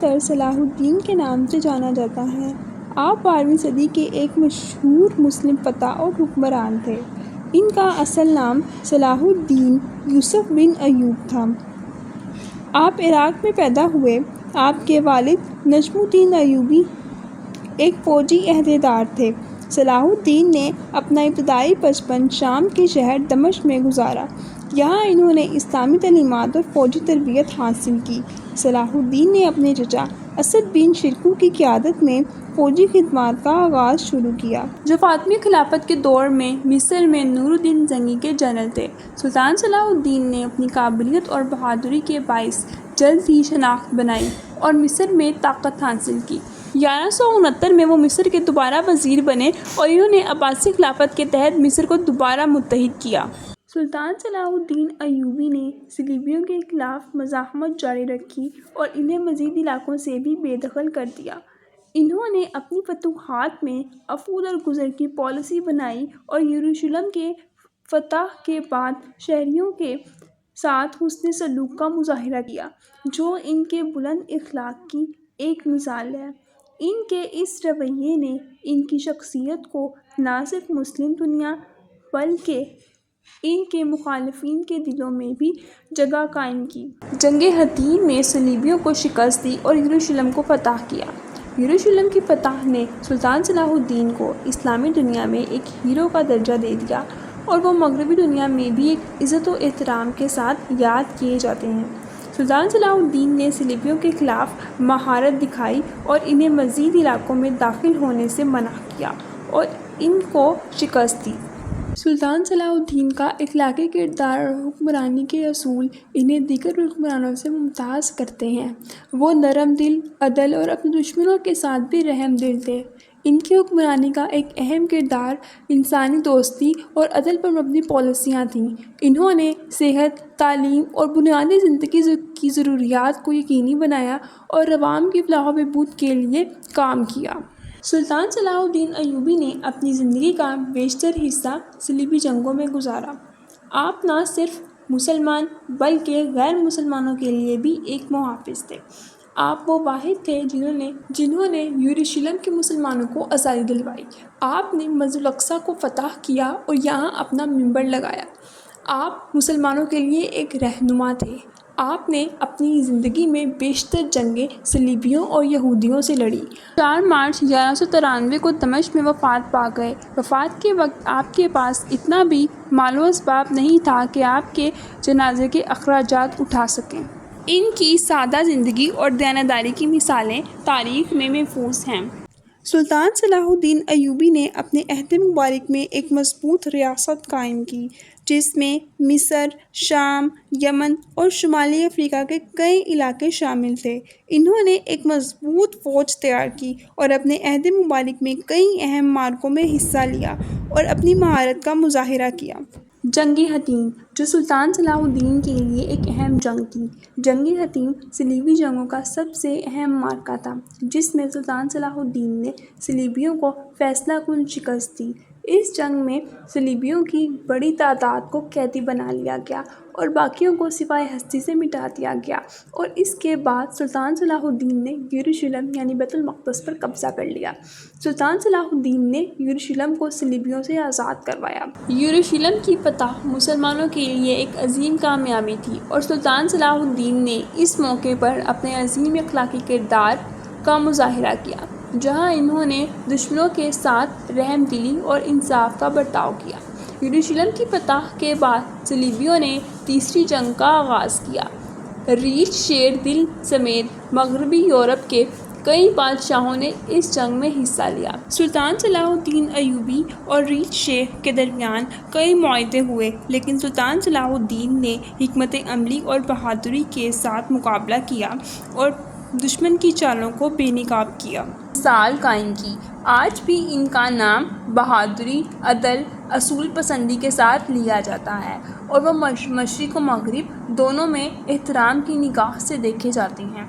سر صلاح الدین کے نام سے جانا جاتا ہے۔ آپ 12ویں صدی کے ایک مشہور مسلم فاتح اور حکمران تھے۔ ان کا اصل نام صلاح الدین یوسف بن ایوب تھا۔ آپ عراق میں پیدا ہوئے۔ آپ کے والد نجم الدین ایوبی ایک فوجی عہدیدار تھے۔ صلاح الدین نے اپنا ابتدائی بچپن شام کے شہر دمشق میں گزارا۔ یہاں انہوں نے اسلامی تعلیمات اور فوجی تربیت حاصل کی۔ صلاح الدین نے اپنے چچا اسد بن شرقو کی قیادت میں فوجی خدمات کا آغاز شروع کیا، جو فاطمی خلافت کے دور میں مصر میں نور الدین زنگی کے جنرل تھے۔ سلطان صلاح الدین نے اپنی قابلیت اور بہادری کے باعث جلد ہی شناخت بنائی اور مصر میں طاقت حاصل کی۔ 1169 میں وہ مصر کے دوبارہ وزیر بنے اور انہوں نے عباسی خلافت کے تحت مصر کو دوبارہ متحد کیا۔ سلطان صلاح الدین ایوبی نے صلیبیوں کے خلاف مزاحمت جاری رکھی اور انہیں مزید علاقوں سے بھی بے دخل کر دیا۔ انہوں نے اپنی فتوحات میں عفو درگزر کی پالیسی بنائی اور یروشلم کے فتح کے بعد شہریوں کے ساتھ حسن سلوک کا مظاہرہ کیا، جو ان کے بلند اخلاق کی ایک مثال ہے۔ ان کے اس رویے نے ان کی شخصیت کو نہ صرف مسلم دنیا بلکہ ان کے مخالفین کے دلوں میں بھی جگہ قائم کی۔ جنگ حطین میں صلیبیوں کو شکست دی اور یروشلم کو فتح کیا۔ یروشلم کی فتح نے سلطان صلاح الدین کو اسلامی دنیا میں ایک ہیرو کا درجہ دے دیا اور وہ مغربی دنیا میں بھی ایک عزت و احترام کے ساتھ یاد کیے جاتے ہیں۔ سلطان صلاح الدین نے صلیبیوں کے خلاف مہارت دکھائی اور انہیں مزید علاقوں میں داخل ہونے سے منع کیا اور ان کو شکست دی۔ سلطان صلاح الدین کا اخلاقی کردار اور حکمرانی کے اصول انہیں دیگر حکمرانوں سے ممتاز کرتے ہیں۔ وہ نرم دل، عدل اور اپنے دشمنوں کے ساتھ بھی رحم دل تھے۔ ان کی حکمرانی کا ایک اہم کردار انسانی دوستی اور عدل پر مبنی پالیسیاں تھیں۔ انہوں نے صحت، تعلیم اور بنیادی زندگی کی ضروریات کو یقینی بنایا اور عوام کی فلاح و بہبود کے لیے کام کیا۔ سلطان صلاح الدین ایوبی نے اپنی زندگی کا بیشتر حصہ صلیبی جنگوں میں گزارا۔ آپ نہ صرف مسلمان بلکہ غیر مسلمانوں کے لیے بھی ایک محافظ تھے۔ آپ وہ واحد تھے جنہوں نے یروشلم کے مسلمانوں کو آزادی دلوائی۔ آپ نے مسجد الاقصیٰ کو فتح کیا اور یہاں اپنا منبر لگایا۔ آپ مسلمانوں کے لیے ایک رہنما تھے۔ آپ نے اپنی زندگی میں بیشتر جنگیں صلیبیوں اور یہودیوں سے لڑیں۔ 4 مارچ 1193 کو دمشق میں وفات پا گئے۔ وفات کے وقت آپ کے پاس اتنا بھی مال و اسباب نہیں تھا کہ آپ کے جنازے کے اخراجات اٹھا سکیں۔ ان کی سادہ زندگی اور دیانتداری کی مثالیں تاریخ میں محفوظ ہیں۔ سلطان صلاح الدین ایوبی نے اپنے عہد مبارک میں ایک مضبوط ریاست قائم کی، جس میں مصر، شام، یمن اور شمالی افریقہ کے کئی علاقے شامل تھے۔ انہوں نے ایک مضبوط فوج تیار کی اور اپنے عہد مبارک میں کئی اہم معرکوں میں حصہ لیا اور اپنی مہارت کا مظاہرہ کیا۔ جنگ حطین، جو سلطان صلاح الدین کے لیے ایک اہم جنگ تھی۔ جنگ حطین صلیبی جنگوں کا سب سے اہم معرکہ تھا، جس میں سلطان صلاح الدین نے صلیبیوں کو فیصلہ کن شکست دی۔ اس جنگ میں صلیبیوں کی بڑی تعداد کو قیدی بنا لیا گیا اور باقیوں کو سوائے ہستی سے مٹا دیا گیا، اور اس کے بعد سلطان صلاح الدین نے یروشلم یعنی بیت المقدس پر قبضہ کر لیا۔ سلطان صلاح الدین نے یروشلم کو صلیبیوں سے آزاد کروایا۔ یروشلم کی فتح مسلمانوں کے لیے ایک عظیم کامیابی تھی اور سلطان صلاح الدین نے اس موقع پر اپنے عظیم اخلاقی کردار کا مظاہرہ کیا، جہاں انہوں نے دشمنوں کے ساتھ رحم دلی اور انصاف کا برتاؤ کیا۔ یروشلم کی فتح کے بعد صلیبیوں نے تیسری جنگ کا آغاز کیا۔ ریچھ شیر دل سمیت مغربی یورپ کے کئی بادشاہوں نے اس جنگ میں حصہ لیا۔ سلطان صلاح الدین ایوبی اور ریچھ شیر کے درمیان کئی معاہدے ہوئے، لیکن سلطان صلاح الدین نے حکمت عملی اور بہادری کے ساتھ مقابلہ کیا اور دشمن کی چالوں کو بے نقاب کیا۔ مثال قائم کی۔ آج بھی ان کا نام بہادری، عدل، اصول پسندی کے ساتھ لیا جاتا ہے اور وہ مشرق و مغرب دونوں میں احترام کی نگاہ سے دیکھے جاتے ہیں۔